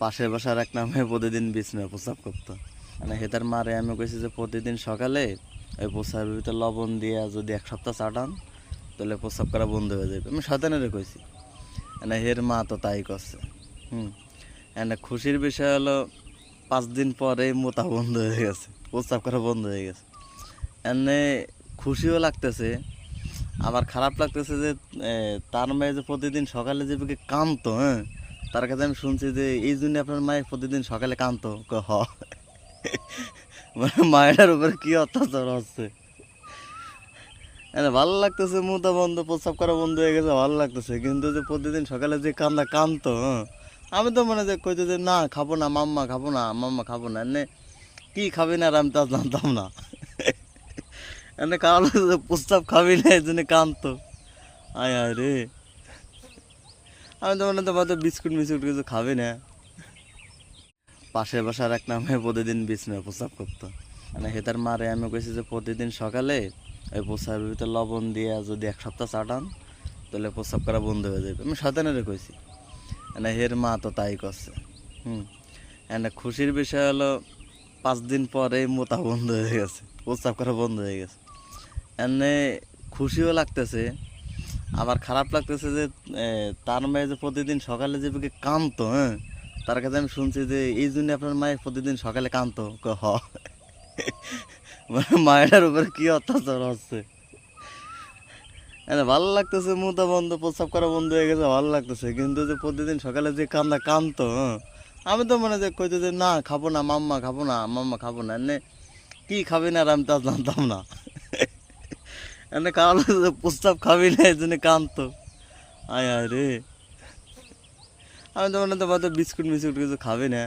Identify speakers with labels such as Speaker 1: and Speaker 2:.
Speaker 1: পাশের বাসার এক নামে প্রতিদিন বিছানায় প্রস্রাব করতো। মানে হেতার মারে আমি কইছি যে প্রতিদিন সকালে ওই প্রস্রাবের ভিতর লবণ দিয়ে যদি 1 সপ্তাহ চাটান তাহলে প্রস্রাব করা বন্ধ হয়ে যাবে। আমি শয়তানেরে কইছি, মানে হের মা তো তাই করছে। খুশির বিষয় হলো 5 দিন পরে মোতা বন্ধ হয়ে গেছে, প্রস্রাব করা বন্ধ হয়ে গেছে। এনে খুশিও লাগতেছে, আবার খারাপ লাগতেছে যে তার মেয়ে যে প্রতিদিন সকালে যে কাঁদতো, তার কাছে আমি শুনছি যে এই জন্য আপনার মায়ের প্রতিদিন সকালে কাঁদতো। হ, মানে মায়ের উপরে কি অত্যাচার হচ্ছে। ভালো লাগতেছে, মুতা বন্ধ, প্রস্রাব করা বন্ধ হয়ে গেছে, ভালো লাগতেছে। কিন্তু যে প্রতিদিন সকালে যে কাঁদতো, আমি তো মনে যে কইতো যে না খাবো না মাম্মা, খাবো না মাম্মা, খাবো না। এনে কি খাবি না আর আমি তা জানতাম না। এনে কারণ প্রস্তাব খাবি না এই জন্য কাঁদতো। আয় আয় রে, আমি তো মনে তো বিস্কুট মিস্কুট কিছু খাবি না। পাশের বাসার এক নামে প্রতিদিন বিছানায় প্রস্রাব করতো। মানে হেতার মারে আমি কইছি যে প্রতিদিন সকালে ওই প্রস্রাবের ভিতর লবণ দিয়ে যদি 1 সপ্তাহ চাটান তাহলে প্রস্রাব করা বন্ধ হয়ে যাবে। আমি শয়তানেরে কইছি, মানে হের মা তো তাই করছে। খুশির বিষয় হলো 5 দিন পরে মোতা বন্ধ হয়ে গেছে, প্রস্রাব করা বন্ধ হয়ে গেছে। এনে খুশিও লাগতেছে, আবার খারাপ লাগতেছে যে তার মেয়ে যে প্রতিদিন সকালে যে কাঁদতো, তার কাছে আমি শুনছি যে এই জন্য আপনার মায়ের প্রতিদিন সকালে কাঁদতো। হ, মানে মায়ের উপরে কি অত্যাচার হচ্ছে। ভালো লাগতেছে, মুতা বন্ধ, প্রস্রাব করা বন্ধ হয়ে গেছে, ভালো লাগতেছে। কিন্তু যে প্রতিদিন সকালে যে কাঁদতো, আমি তো মনে যে কইতো যে না খাবো না মাম্মা, খাবো না মাম্মা, খাবো না। এনে কি খাবি না আর আমি তা জানতাম না। এনে কারণ প্রস্তাব খাবি না এই জন্য কাঁদতো। আয় আয় রে, আমি তো মনে তো বিস্কুট মিস্কুট কিছু খাবি না।